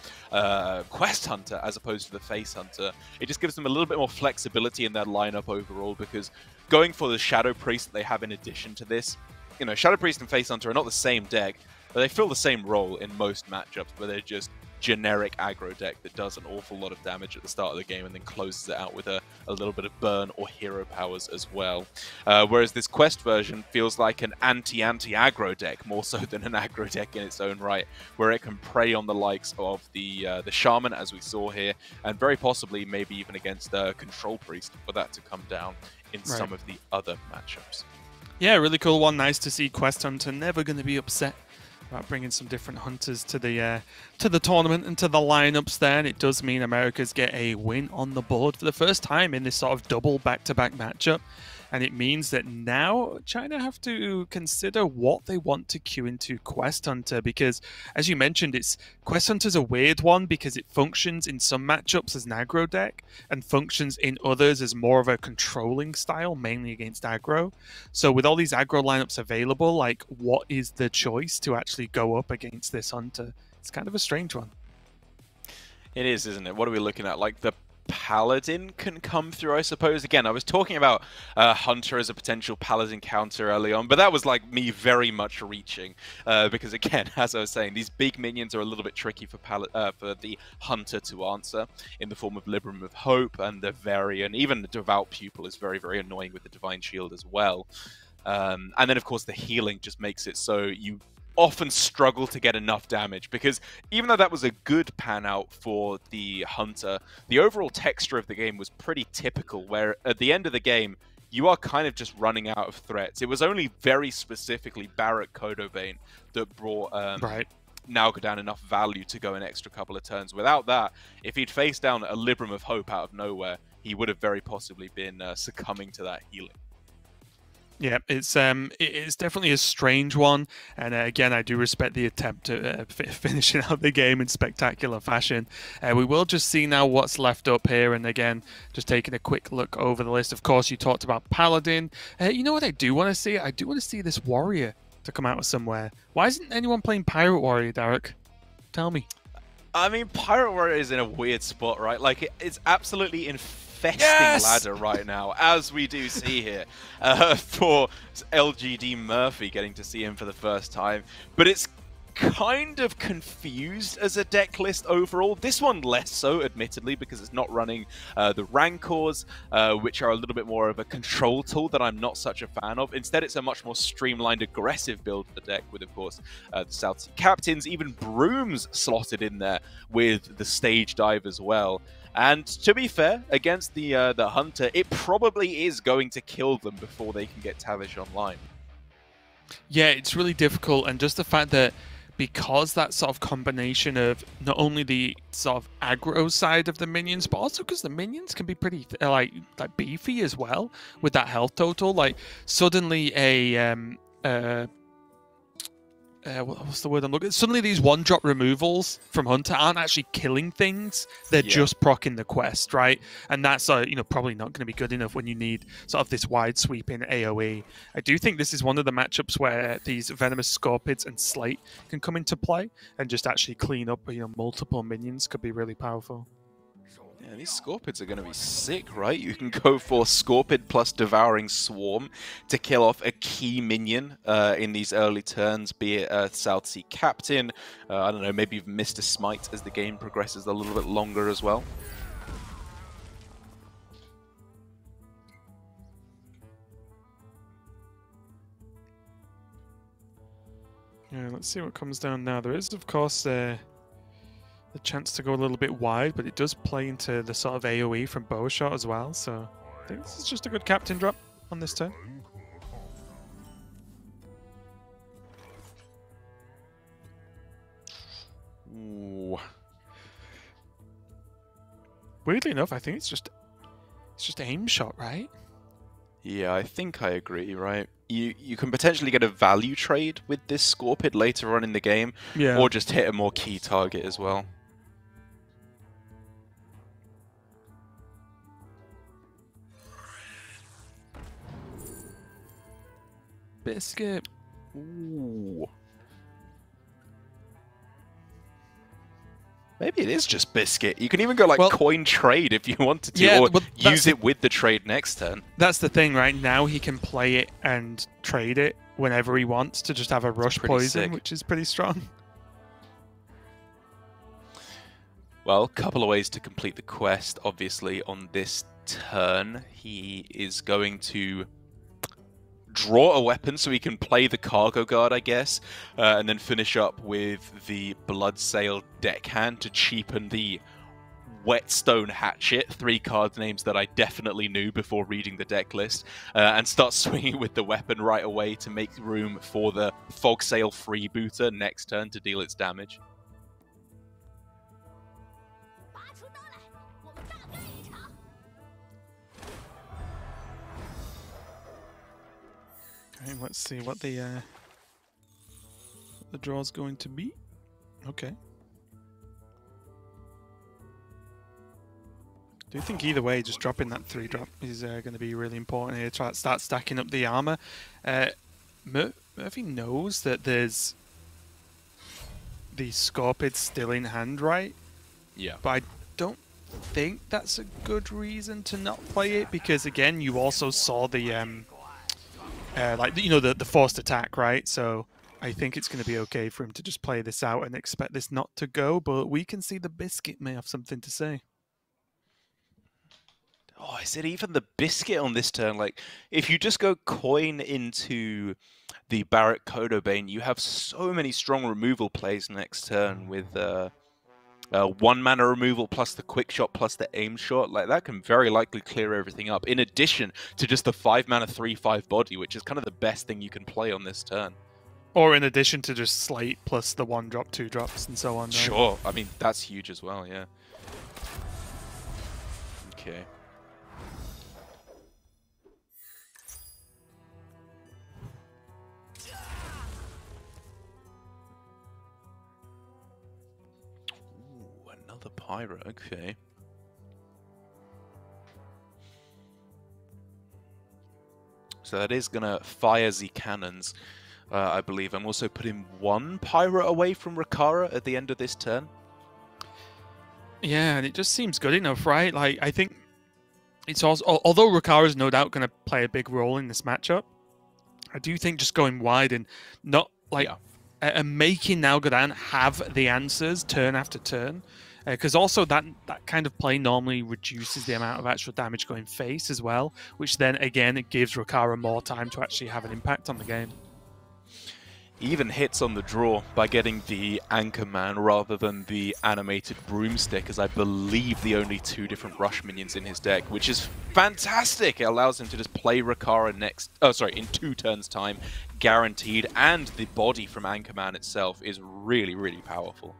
Quest Hunter as opposed to the Face Hunter. It just gives them a little bit more flexibility in their lineup overall, because going for the Shadow Priest that they have in addition to this, you know, Shadow Priest and Face Hunter are not the same deck, but they fill the same role in most matchups, but they're just generic aggro deck that does an awful lot of damage at the start of the game and then closes it out with a little bit of burn or hero powers as well. Whereas this Quest version feels like an anti-aggro deck, more so than an aggro deck in its own right, where it can prey on the likes of the Shaman, as we saw here, and very possibly maybe even against Control Priest for that to come down in some of the other matchups. Yeah, really cool one. Nice to see Quest Hunter never going to be upset about bringing some different hunters to the tournament and to the lineups there, and it does mean Americas get a win on the board for the first time in this sort of double back-to-back matchup. And it means that now China have to consider what they want to queue into Quest Hunter, because, as you mentioned, Quest Hunter's a weird one because it functions in some matchups as an aggro deck and functions in others as more of a controlling style, mainly against aggro. So with all these aggro lineups available, like, what is the choice to actually go up against this Hunter? It's kind of a strange one. It is, isn't it? What are we looking at? Like, the Paladin can come through, I suppose. Again, I was talking about Hunter as a potential Paladin counter early on, but that was like me very much reaching, because again, as I was saying, these big minions are a little bit tricky for the Hunter to answer in the form of Libram of Hope and the Varian. Even the Devout Pupil is very, very annoying with the Divine Shield as well. And then, of course, the healing just makes it so you often struggle to get enough damage, because even though that was a good pan out for the Hunter, the overall texture of the game was pretty typical, where at the end of the game you are kind of just running out of threats. It was only very specifically Barrack Codovane that brought Nalgadan enough value to go an extra couple of turns. Without that, if he'd faced down a Libram of Hope out of nowhere, he would have very possibly been succumbing to that healing. Yeah, it's definitely a strange one, and again, I do respect the attempt at finishing out the game in spectacular fashion. We will just see now what's left up here, and again, just taking a quick look over the list. Of course, you talked about Paladin. You know what I do want to see? I do want to see this Warrior to come out of somewhere. Why isn't anyone playing Pirate Warrior, Derek? Tell me. I mean, Pirate Warrior is in a weird spot, right? Like, it's absolutely infesting ladder right now, as we do see here, for LGD Murphy getting to see him for the first time. But it's kind of confused as a deck list overall. This one less so, admittedly, because it's not running the Rancors, which are a little bit more of a control tool that I'm not such a fan of. Instead, it's a much more streamlined, aggressive build of the deck with, of course, the South Sea Captains, even Brooms slotted in there with the Stage Dive as well. And to be fair, against the Hunter, it probably is going to kill them before they can get Tavish online. Yeah, it's really difficult, and just the fact that because that sort of combination of not only the sort of aggro side of the minions, but also because the minions can be pretty like beefy as well with that health total. Like suddenly what's the word I'm looking at? Suddenly these one-drop removals from Hunter aren't actually killing things. They're just proccing the quest, right? And that's probably not going to be good enough when you need sort of this wide sweeping AoE. I do think this is one of the matchups where these Venomous Scorpids and Slate can come into play and just actually clean up multiple minions. Could be really powerful. Yeah, these Scorpids are going to be sick, right? You can go for Scorpid plus Devouring Swarm to kill off a key minion in these early turns, be it South Sea Captain. I don't know, maybe you've missed a Smite as the game progresses a little bit longer as well. Yeah, let's see what comes down now. There is, of course, the chance to go a little bit wide, but it does play into the sort of AoE from Bowshot as well, so I think this is just a good captain drop on this turn. Ooh. Weirdly enough, I think it's just aim shot, right? Yeah, I think I agree, right? You can potentially get a value trade with this Scorpid later on in the game, or just hit a more key target as well. Biscuit. Ooh. Maybe it is just Biscuit. You can even go like coin trade if you wanted to, or use it with the trade next turn. That's the thing, right? Now he can play it and trade it whenever he wants to just have a rush poison, which is pretty strong. Well, a couple of ways to complete the quest. Obviously, on this turn, he is going to draw a weapon so he can play the Cargo Guard, I guess, and then finish up with the Bloodsail Deckhand to cheapen the Whetstone Hatchet, 3 card names that I definitely knew before reading the deck list, and start swinging with the weapon right away to make room for the Fog Sail Freebooter next turn to deal its damage. Okay, let's see what the draw's going to be. Okay. Do you think either way, just dropping that 3-drop is going to be really important here? Try to start stacking up the armor. Murphy knows that there's the Scorpid still in hand, right? Yeah. But I don't think that's a good reason to not play it, because again, you also saw the like, you know, the forced attack, right? So I think it's going to be okay for him to just play this out and expect this not to go. But we can see the Biscuit may have something to say. Oh, is it even the Biscuit on this turn? like, if you just go coin into the Barret Kodobane, you have so many strong removal plays next turn with 1 mana removal plus the quick shot plus the aim shot. Like, that can very likely clear everything up, in addition to just the 5 mana 3/5 body, which is kind of the best thing you can play on this turn. Or in addition to just Slate plus the 1-drop, 2-drops, and so on. Right? Sure, I mean, that's huge as well, yeah. Okay. The Pyro, okay. So that is gonna fire the cannons, I believe. I'm also putting 1 Pyro away from Rakara at the end of this turn. Yeah, and it just seems good enough, right? Like, I think it's also, although Rakara is no doubt going to play a big role in this matchup, I do think just going wide and not like making Nalgadan have the answers turn after turn. Because also that kind of play normally reduces the amount of actual damage going face as well, which then again it gives Rakara more time to actually have an impact on the game. Even hits on the draw by getting the Anchorman rather than the animated Broomstick, as I believe the only 2 different rush minions in his deck, which is fantastic. It allows him to just play Rakara in 2 turns time, guaranteed, and the body from Anchorman itself is really, really powerful.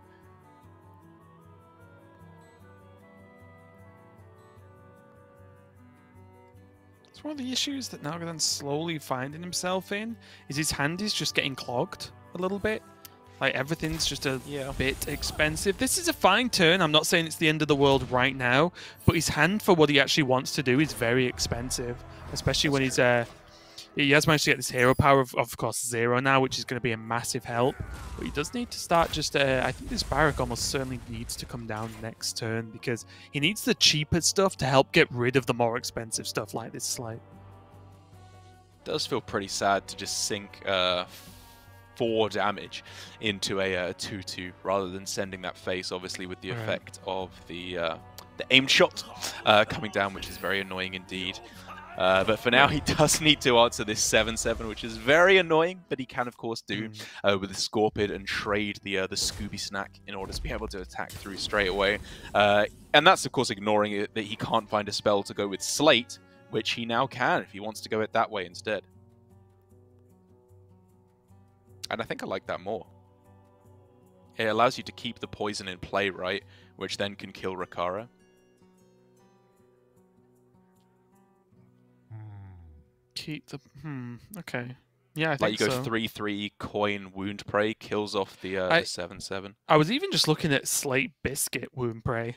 One of the issues that Nalgadan's slowly finding himself in is his hand is just getting clogged a little bit. Like, everything's just a bit expensive. This is a fine turn. I'm not saying it's the end of the world right now, but his hand for what he actually wants to do is very expensive, especially when he's he has managed to get this hero power of course 0 now, which is going to be a massive help. But he does need to start just I think this Barrack almost certainly needs to come down next turn, because he needs the cheaper stuff to help get rid of the more expensive stuff like this Slate. Does feel pretty sad to just sink 4 damage into a 2/2 rather than sending that face, obviously with the effect of the aim shot coming down, which is very annoying indeed. But for now, he does need to answer this 7/7, which is very annoying, but he can, of course, do with the Scorpid and trade the Scooby Snack in order to be able to attack through straight away. And that's, of course, ignoring it that he can't find a spell to go with Slate, which he now can if he wants to go it that way instead. And I think I like that more. It allows you to keep the poison in play, right? Which then can kill Rakara. Keep the okay. Yeah, I think like you go so. 3/3 coin wound prey, kills off the 7/7. I was even just looking at Slate Biscuit wound prey.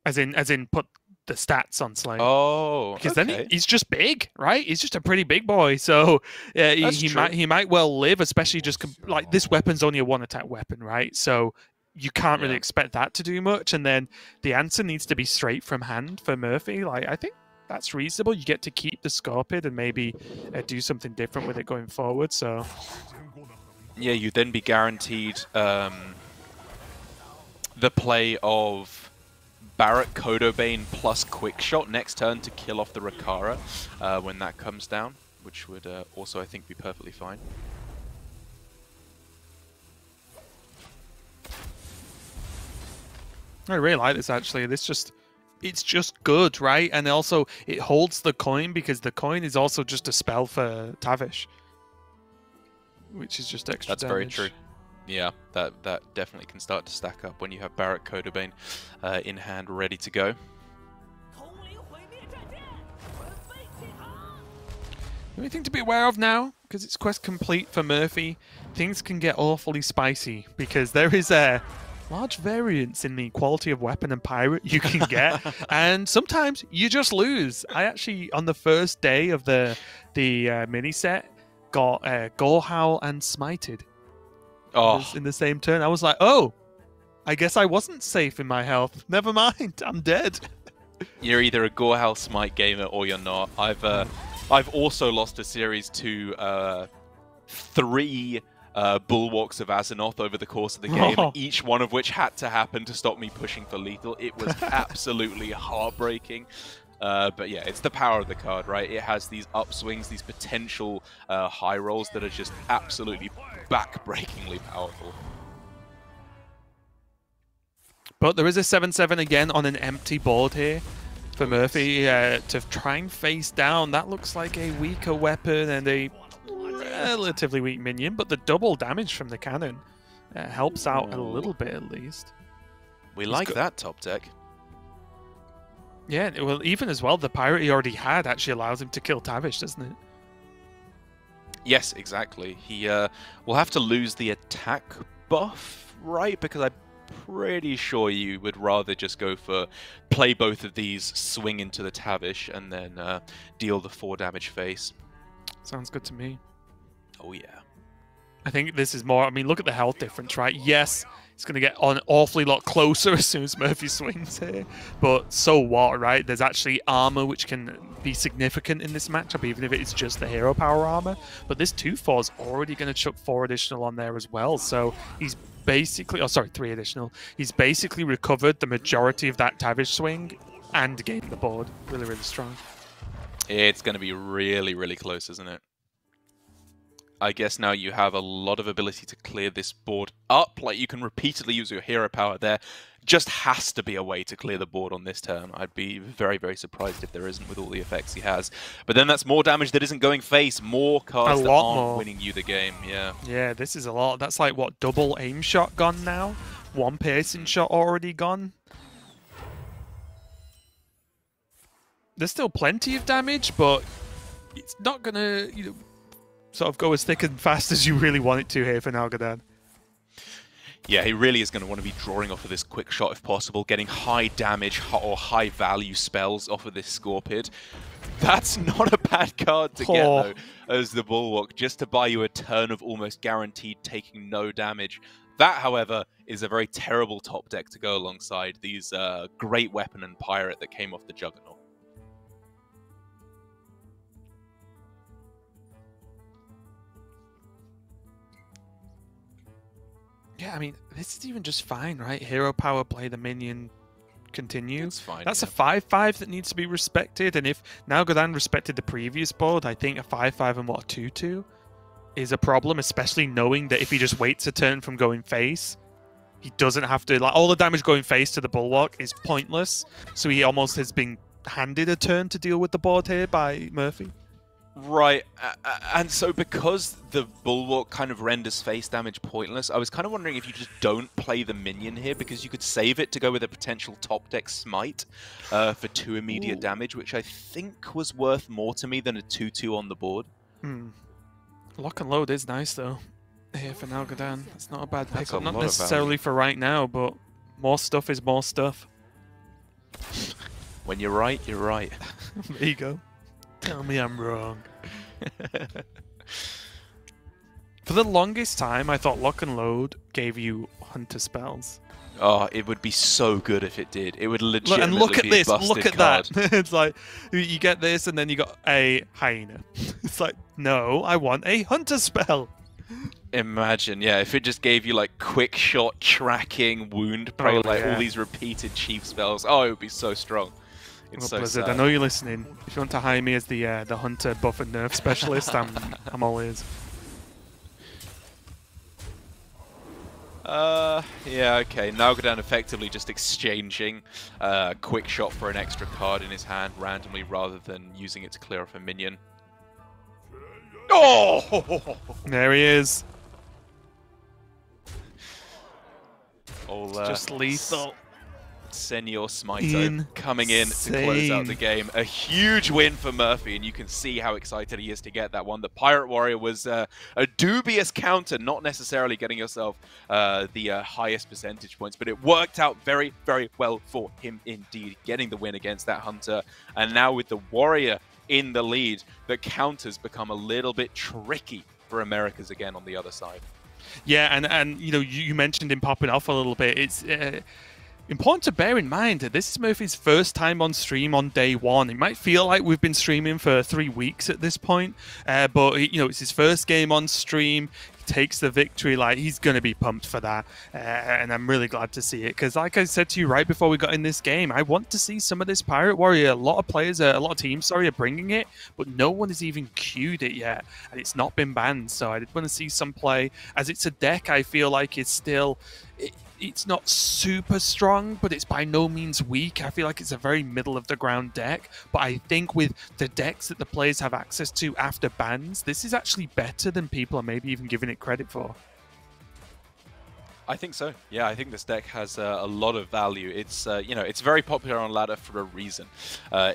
As in put the stats on Slate. Oh, because then he's just big, right? He's just a pretty big boy. So he might well live, especially just like this weapon's only a 1-attack weapon, right? So you can't really expect that to do much. And then the answer needs to be straight from hand for Murphy. Like, I think that's reasonable. You get to keep the Scorpid and maybe do something different with it going forward. So yeah, you'd then be guaranteed the play of Barret Kodobane plus Quick Shot next turn to kill off the Rakara when that comes down, which would also, I think, be perfectly fine. I really like this actually. It's just good, right? And also it holds the coin because the coin is also just a spell for Tavish, which is just extra That's damage. very true. Yeah, that definitely can start to stack up when you have Barrack Codebane in hand, ready to go. The only thing to be aware of now, because it's quest complete for Murphy, things can get awfully spicy because there is a large variance in the quality of weapon and pirate you can get, and sometimes you just lose. I actually, on the first day of the mini set, got Gorehowl and Smited in the same turn. I was like, oh, I guess I wasn't safe in my health. Never mind, I'm dead. You're either a Gorehowl Smite gamer or you're not. I've also lost a series to 3 Bulwarks of Azzinoth over the course of the game, each one of which had to happen to stop me pushing for lethal. It was absolutely heartbreaking. But yeah, it's the power of the card, right? It has these upswings, these potential high rolls that are just absolutely back-breakingly powerful. But there is a 7/7 again on an empty board here for Murphy to try and face down. That looks like a weaker weapon and a relatively weak minion, but the double damage from the cannon helps out a little bit at least. We like that top deck. Yeah, well, even as well, the pirate he already had actually allows him to kill Tavish, doesn't it? Yes, exactly. He will have to lose the attack buff, right? Because I'm pretty sure you would rather just go for play both of these, swing into the Tavish, and then deal the 4 damage face. Sounds good to me. Oh yeah. I think this is more, I mean, look at the health difference, right? Yes, it's going to get an awfully lot closer as soon as Murphy swings here, but so what, right? There's actually armor which can be significant in this matchup, even if it's just the hero power armor. But this 2/4 is already going to chuck 4 additional on there as well, so he's basically, oh sorry, 3 additional. He's basically recovered the majority of that Tavish swing and gained the board. Really, really strong. It's going to be really, really close, isn't it? I guess now you have a lot of ability to clear this board up. Like, you can repeatedly use your hero power there. Just has to be a way to clear the board on this turn. I'd be very, very surprised if there isn't with all the effects he has. But then that's more damage that isn't going face. More cards that aren't winning you the game. Yeah. Yeah, this is a lot. That's like, what, double aim shot gone now? 1 piercing shot already gone? There's still plenty of damage, but it's not going to, you know, sort of go as thick and fast as you really want it to here for Nalgadan. Yeah, he really is going to want to be drawing off of this quick shot if possible, getting high damage or high value spells off of this Scorpid. That's not a bad card to get, though, as the Bulwark, just to buy you a turn of almost guaranteed taking no damage. That, however, is a very terrible top deck to go alongside these great weapon and pirate that came off the Juggernaut. Yeah, I mean, this is even just fine, right? Hero power, play the minion, continue. It's fine. That's a 5/5 that needs to be respected, and if Nalgadan respected the previous board, I think a 5/5 and what, a 2/2 is a problem, especially knowing that if he just waits a turn from going face, he doesn't have to, like, all the damage going face to the Bulwark is pointless, so he almost has been handed a turn to deal with the board here by Murphy. Right, and so because the Bulwark kind of renders face damage pointless, I was kind of wondering if you just don't play the minion here, because you could save it to go with a potential top deck Smite for 2 immediate damage, which I think was worth more to me than a 2/2 on the board. Lock and load is nice, though, here for Nalgadan. It's not a bad pickup, not necessarily for right now, but more stuff is more stuff. When you're right, you're right. There you go. Tell me I'm wrong. For the longest time, I thought Lock and Load gave you Hunter spells. Oh, it would be so good if it did. It would legitimately and look at be this. a busted Look at card. that. It's like, you get this, and then you got a Hyena. It's like, no, I want a Hunter spell. Imagine, yeah, if it just gave you, like, quick shot, tracking, wound prey, all these repeated chief spells. Oh, it would be so strong. It's so Blizzard, sad. I know you're listening. If you want to hire me as the Hunter buff and nerf specialist, I'm all ears. Yeah, okay. Nalgadan effectively just exchanging a quick shot for an extra card in his hand randomly rather than using it to clear off a minion. Oh! There he is. All, Just lethal. Senior Smito coming in to close out the game. A huge win for Murphy, and you can see how excited he is to get that one. The Pirate Warrior was a dubious counter, not necessarily getting yourself the highest percentage points, but it worked out very, very well for him indeed, getting the win against that Hunter. And now with the Warrior in the lead, the counters become a little bit tricky for Americas again on the other side. Yeah, and you know, you mentioned him popping off a little bit. It's important to bear in mind that this is Murphy's first time on stream on day one. It might feel like we've been streaming for 3 weeks at this point, but you know, it's his first game on stream. He takes the victory, like he's going to be pumped for that, and I'm really glad to see it because, like I said to you right before we got in this game, I want to see some of this Pirate Warrior. A lot of players, a lot of teams, sorry, are bringing it, but no one has even queued it yet, and it's not been banned. So I did want to see some play, as it's a deck I feel like it's still. It's not super strong, but it's by no means weak. I feel like it's a very middle of the ground deck, but I think with the decks that the players have access to after bans, this is actually better than people are maybe even giving it credit for. I think so. Yeah, I think this deck has a lot of value. It's you know, it's very popular on ladder for a reason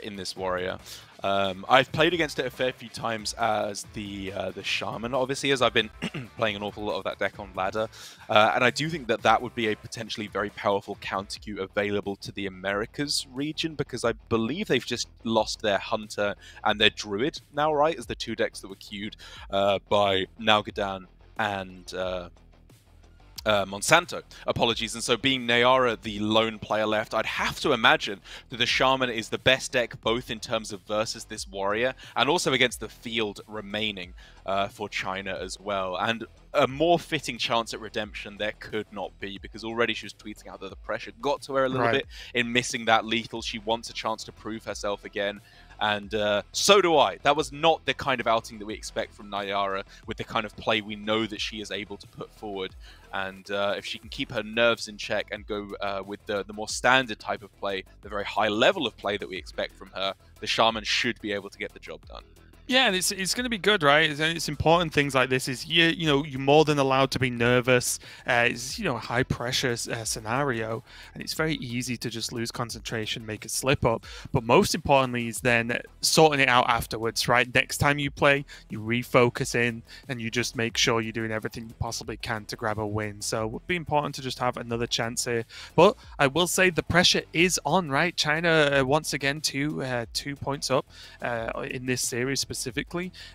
in this Warrior. I've played against it a fair few times as the Shaman, obviously, as I've been playing an awful lot of that deck on ladder, and I do think that that would be a potentially very powerful counter queue available to the Americas region, because I believe they've just lost their Hunter and their Druid now, right, as the two decks that were queued by Nalgadan and Monsanto, apologies. And so being Nayara the lone player left, I'd have to imagine that the Shaman is the best deck both in terms of versus this Warrior and also against the field remaining for China as well. And a more fitting chance at redemption there could not be, because already she was tweeting out that the pressure got to her a little bit in missing that lethal. She wants a chance to prove herself again. And so do I. That was not the kind of outing that we expect from Nayara with the kind of play we know that she is able to put forward. And if she can keep her nerves in check and go with the more standard type of play, the very high level of play that we expect from her, the Shaman should be able to get the job done. Yeah, and it's going to be good, right? It's important. Things like this is you know, you're more than allowed to be nervous. It's, you know, a high pressure scenario, and it's very easy to just lose concentration, make a slip up. But most importantly is then sorting it out afterwards, right? Next time you play, you refocus in, and you just make sure you're doing everything you possibly can to grab a win. So it would be important to just have another chance here. But I will say the pressure is on, right? China once again 2 points up in this series specifically,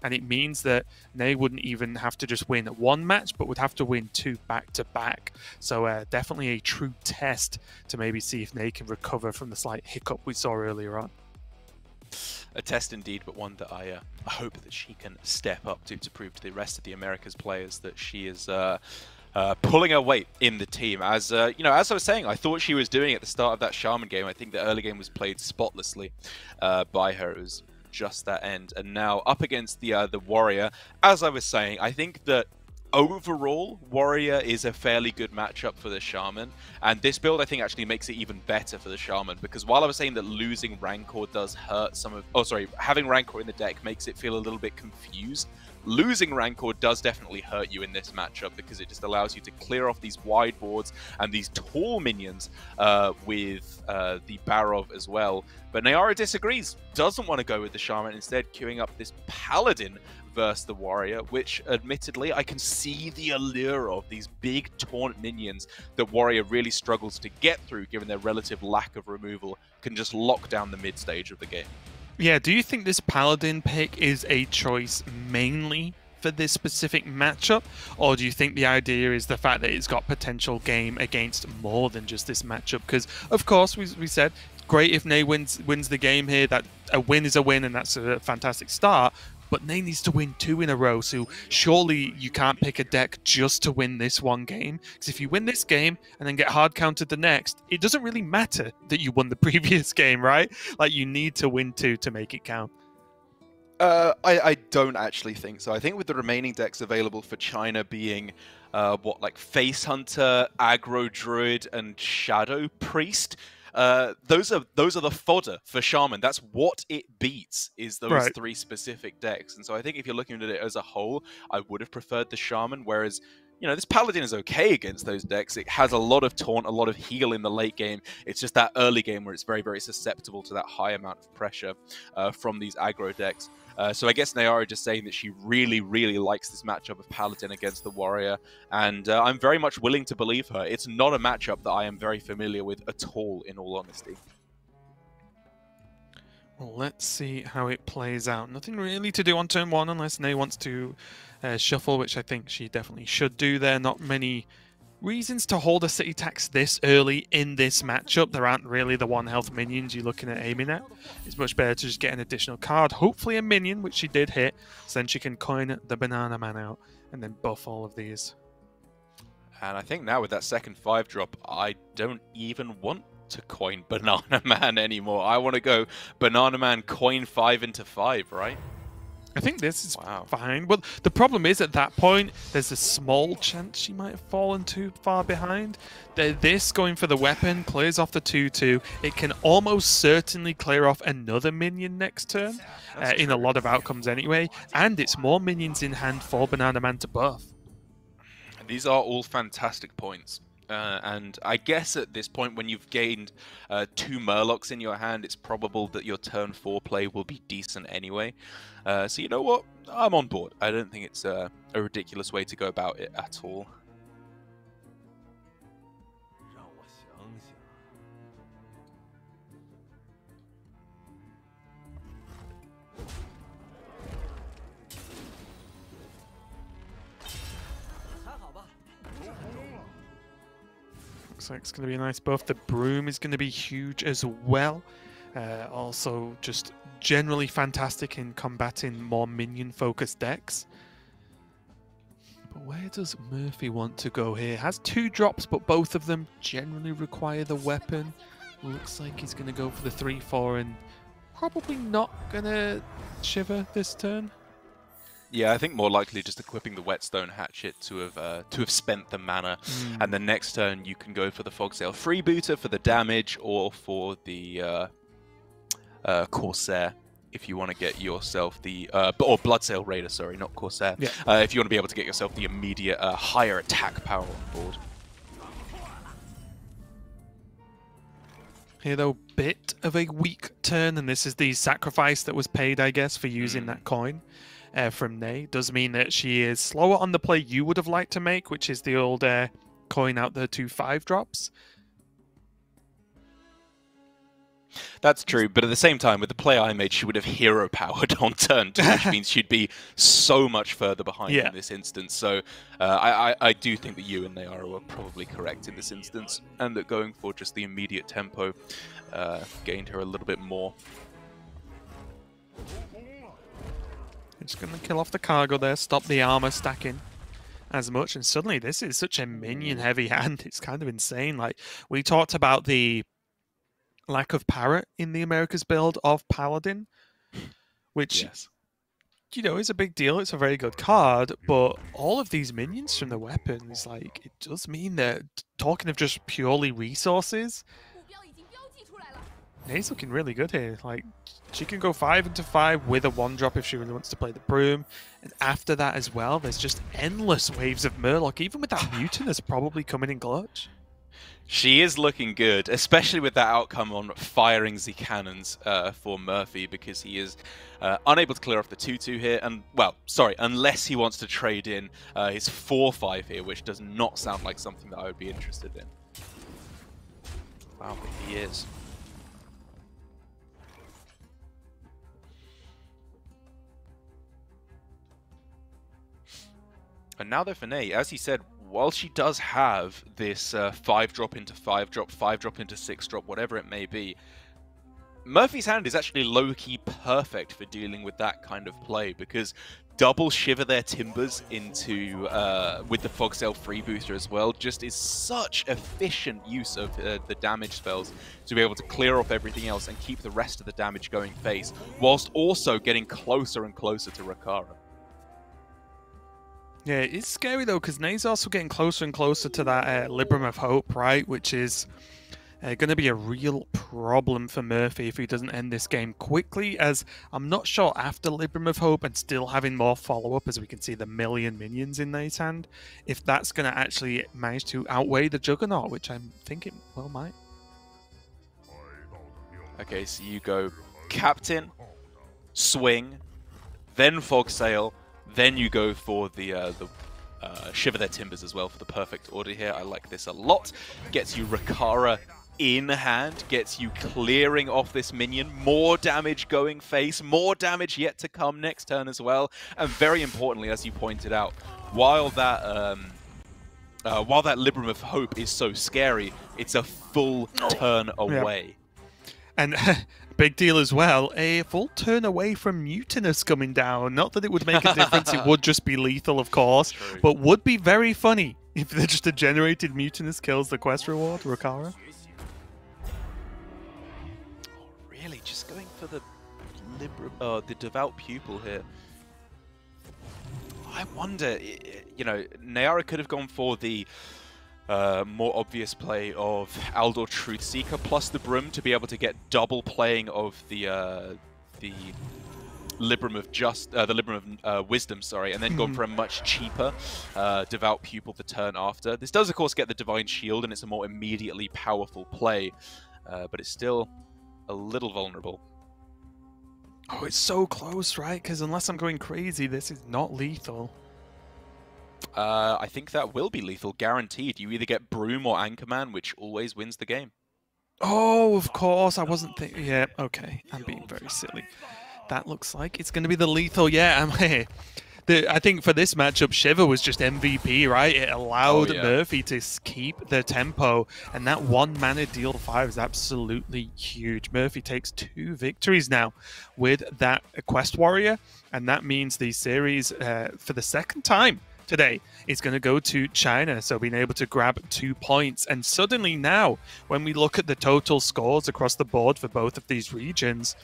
and it means that Nay wouldn't even have to just win one match, but would have to win 2 back-to-back. So definitely a true test to maybe see if Nay can recover from the slight hiccup we saw earlier on. A test indeed, but one that I hope that she can step up to prove to the rest of the Americas players that she is pulling her weight in the team. As you know, as I was saying, I thought she was doing at the start of that Shaman game. I think the early game was played spotlessly by her. It was just that end, and now up against the Warrior. As I was saying, I think that overall Warrior is a fairly good matchup for the Shaman, and this build I think actually makes it even better for the Shaman, because while I was saying that losing Rancor does hurt some of, having Rancor in the deck makes it feel a little bit confused, losing Rancor does definitely hurt you in this matchup, because it just allows you to clear off these wide boards and these tall minions with the Barov as well. But Nayara disagrees, doesn't want to go with the Shaman, instead queuing up this Paladin versus the Warrior, which admittedly I can see the allure of these big taunt minions that Warrior really struggles to get through given their relative lack of removal, can just lock down the mid stage of the game. Yeah, do you think this Paladin pick is a choice mainly for this specific matchup, or do you think the idea is the fact that it's got potential game against more than just this matchup? Because of course we said great if Nay wins the game here, that a win is a win and that's a fantastic start, but Nay needs to win 2 in a row, so surely you can't pick a deck just to win this one game, because if you win this game and then get hard countered the next, it doesn't really matter that you won the previous game, right? Like, you need to win 2 to make it count. I don't actually think so. I think with the remaining decks available for China being like Face Hunter, Aggro Druid, and Shadow Priest. Those are the fodder for Shaman. That's what it beats, is those three specific decks. And so I think if you're looking at it as a whole, I would have preferred the Shaman, whereas, you know, this Paladin is okay against those decks. It has a lot of taunt, a lot of heal in the late game. It's just that early game where it's very, very susceptible to that high amount of pressure from these aggro decks. So I guess Nayara just saying that she really, really likes this matchup of Paladin against the Warrior, and I'm very much willing to believe her. It's not a matchup that I am very familiar with at all, in all honesty. Well, let's see how it plays out. Nothing really to do on turn 1 unless Nay wants to shuffle, which I think she definitely should do there. Not many reasons to hold a city tax this early in this matchup. There aren't really the 1 health minions you're looking at aiming at. It's much better to just get an additional card, hopefully a minion, which she did hit, so then she can coin the Banana Man out and then buff all of these. And I think now with that second 5-drop, I don't even want to coin Banana Man anymore. I want to go Banana Man coin 5 into 5, right? I think this is fine. Well, the problem is at that point, there's a small chance she might have fallen too far behind. This going for the weapon clears off the 2/2. It can almost certainly clear off another minion next turn, in a lot of outcomes anyway. And it's more minions in hand for Banana Man to buff. These are all fantastic points. And I guess at this point, when you've gained 2 Murlocs in your hand, it's probable that your turn 4 play will be decent anyway. So you know what? I'm on board. I don't think it's a ridiculous way to go about it at all. Looks like it's going to be a nice buff. The Broom is going to be huge as well. Also, just generally fantastic in combating more minion-focused decks. But where does Murphy want to go here? Has 2 drops, but both of them generally require the weapon. Looks like he's going to go for the 3/4 and probably not going to Shiver this turn. Yeah, I think more likely just equipping the Whetstone Hatchet to have spent the mana, and the next turn you can go for the Fogsail Freebooter for the damage, or for the Corsair if you want to get yourself the or Bloodsail Raider, sorry, not Corsair. Yeah. If you want to be able to get yourself the immediate higher attack power on board. Here though, bit of a weak turn, and this is the sacrifice that was paid, I guess, for using that coin. From Nay. Does mean that she is slower on the play you would have liked to make, which is the old coin out the 2 5-drops. That's true, but at the same time, with the play I made, she would have hero powered on turn 2, which means she'd be so much further behind in this instance. So I do think that you and Nayara were probably correct in this instance, and that going for just the immediate tempo gained her a little bit more. Just going to kill off the cargo there, stop the armor stacking as much, and suddenly this is such a minion-heavy hand. It's kind of insane. Like, we talked about the lack of parrot in the Americas build of Paladin, which, you know, is a big deal. It's a very good card, but all of these minions from the weapon is like, it does mean that, talking of just purely resources, Nay's looking really good here. Like, she can go 5 into 5 with a 1-drop if she really wants to play the Broom. And after that as well, there's just endless waves of Murloc. Even with that Mutinous probably coming in clutch. She is looking good, especially with that outcome on firing the cannons for Murphy, because he is unable to clear off the 2/2 here. And, well, sorry, unless he wants to trade in his 4/5 here, which does not sound like something that I would be interested in. Wow, but he is. And now though for Nay, as he said, while she does have this 5-drop into 5-drop, 5-drop into 6-drop, whatever it may be, Murphy's hand is actually low-key perfect for dealing with that kind of play, because double Shiver their Timbers into with the Fogsail Freebooter as well just is such efficient use of the damage spells to be able to clear off everything else and keep the rest of the damage going face, whilst also getting closer and closer to Rakara. Yeah, it's scary though, because Nay's also getting closer and closer to that Libram of Hope, right? Which is going to be a real problem for Murphy if he doesn't end this game quickly, as I'm not sure after Libram of Hope and still having more follow-up, as we can see the million minions in Nay's hand, if that's going to actually manage to outweigh the Juggernaut, which I'm thinking, well, might. Okay, so you go Captain, Swing, then Fog Sail, then you go for the Shiver Their Timbers as well for the perfect order here. I like this a lot. Gets you Rakara in hand, gets you clearing off this minion, more damage going face, more damage yet to come next turn as well, and very importantly, as you pointed out, while that Libram of Hope is so scary, it's a full turn away. Yeah. And big deal as well, a full turn away from Mutinous coming down. Not that it would make a difference, it would just be lethal, of course, True. but would be very funny if they just a generated Mutinous kills the quest reward, Rakara. Really, just going for the Devout Pupil here. I wonder, you know, Nayara could have gone for the more obvious play of Aldor Truthseeker plus the Broom to be able to get double playing of the Libram of Wisdom, sorry, and then gone for a much cheaper Devout Pupil the turn after. This does, of course, get the Divine Shield, and it's a more immediately powerful play, but it's still a little vulnerable. Oh, it's so close, right? Because unless I'm going crazy, this is not lethal. I think that will be lethal, guaranteed. You either get Broom or Anchorman, which always wins the game. Oh, of course. I wasn't thinking. Yeah, okay. I'm being very silly. That looks like it's going to be the lethal. Yeah, I think for this matchup, Shiver was just MVP, right? It allowed Murphy to keep the tempo, and that 1 mana deal 5 is absolutely huge. Murphy takes 2 victories now with that Quest Warrior, and that means the series, for the second time today, is going to go to China, so being able to grab 2 points. And suddenly now, when we look at the total scores across the board for both of these regions,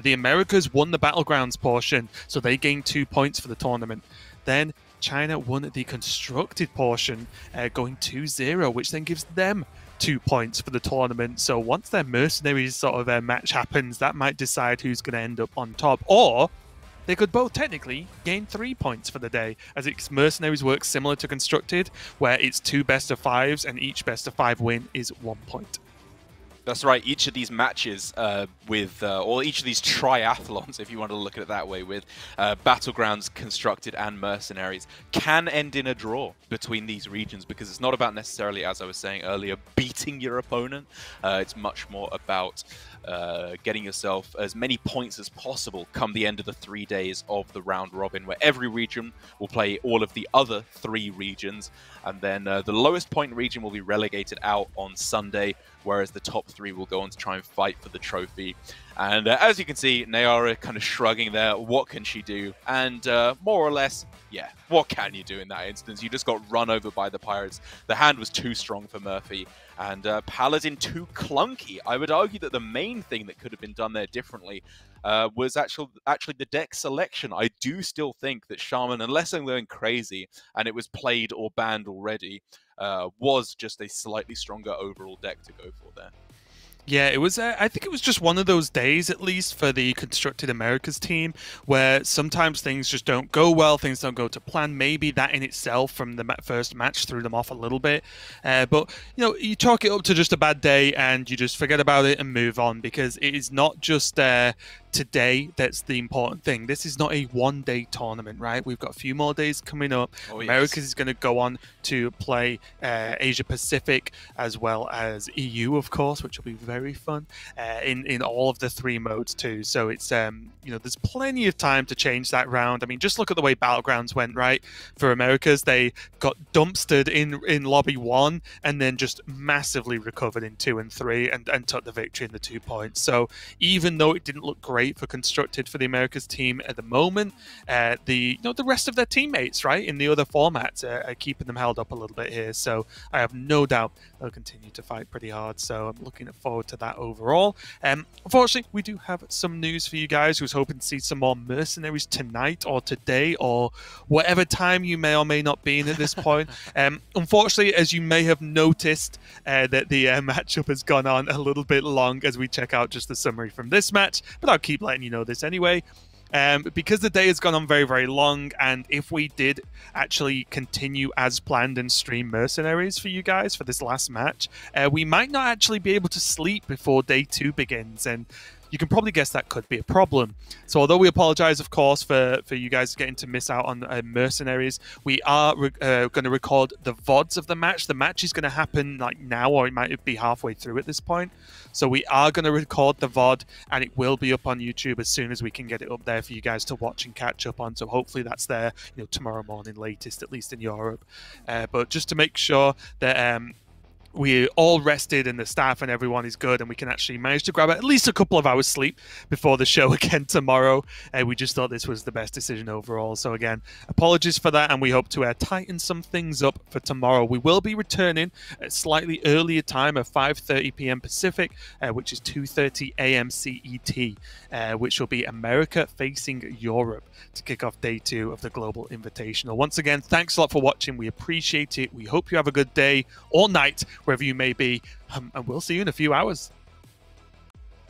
the Americas won the Battlegrounds portion, so they gained 2 points for the tournament. Then China won the constructed portion, going 2-0, which then gives them 2 points for the tournament. So once their mercenaries sort of match happens, that might decide who's going to end up on top. Or they could both technically gain 3 points for the day, as its mercenaries work similar to constructed, where it's 2 best-of-5s and each best-of-5 win is 1 point. That's right. Each of these matches or each of these triathlons, if you want to look at it that way, with Battlegrounds, Constructed, and Mercenaries, can end in a draw between these regions, because it's not about necessarily, as I was saying earlier, beating your opponent. It's much more about getting yourself as many points as possible come the end of the 3 days of the round robin, where every region will play all of the other 3 regions, and then the lowest point region will be relegated out on Sunday, whereas the top 3 will go on to try and fight for the trophy. And as you can see, Nayara kind of shrugging there. What can she do? And more or less, yeah, what can you do in that instance? You just got run over by the Pirates. The hand was too strong for Murphy, and Paladin too clunky. I would argue that the main thing that could have been done there differently was actually the deck selection. I do still think that Shaman, unless I'm going crazy and it was played or banned already, was just a slightly stronger overall deck to go for there. Yeah, it was. I think it was just one of those days, at least for the Constructed Americas team, where sometimes things just don't go well, things don't go to plan. Maybe that in itself, from the first match, threw them off a little bit. But you know, you chalk it up to just a bad day, and you just forget about it and move on, because it is not just today that's the important thing. This is not a one-day tournament, right? We've got a few more days coming up. Oh, yes. Americas is going to go on to play Asia Pacific as well as EU, of course, which will be very fun in all of the 3 modes too. So it's you know, there's plenty of time to change that round. I mean, just look at the way Battlegrounds went, right? For Americas, they got dumpstered in lobby 1 and then just massively recovered in 2 and 3 and took the victory in the 2 points. So even though it didn't look great great for Constructed for the Americas team at the moment. The rest of their teammates, right, in the other formats are keeping them held up a little bit here. So I have no doubt they'll continue to fight pretty hard. So I'm looking forward to that overall. Unfortunately, we do have some news for you guys. Who was hoping to see some more mercenaries tonight or today or whatever time you may or may not be in at this point. Unfortunately, as you may have noticed, that the matchup has gone on a little bit long as we check out just the summary from this match, but I'll keep letting you know this anyway. Because the day has gone on very, very long, and if we did actually continue as planned and stream mercenaries for you guys for this last match, we might not actually be able to sleep before day 2 begins, and you can probably guess that could be a problem. So although we apologize, of course, for you guys getting to miss out on mercenaries, we are going to record the VODs of the match. The match is going to happen like now, or it might be halfway through at this point. So we are going to record the VOD, and it will be up on YouTube as soon as we can get it up there for you guys to watch and catch up on. So hopefully that's there, tomorrow morning latest, at least in Europe. But just to make sure that we're all rested and the staff and everyone is good, and we can actually manage to grab at least a couple of hours sleep before the show again tomorrow. We just thought this was the best decision overall. So again, apologies for that, and we hope to tighten some things up for tomorrow. We will be returning at slightly earlier time of 5:30 p.m. Pacific, which is 2:30 a.m. CET, which will be America facing Europe to kick off day 2 of the Global Invitational. Once again, thanks a lot for watching. We appreciate it. We hope you have a good day or night, wherever you may be, and we'll see you in a few hours.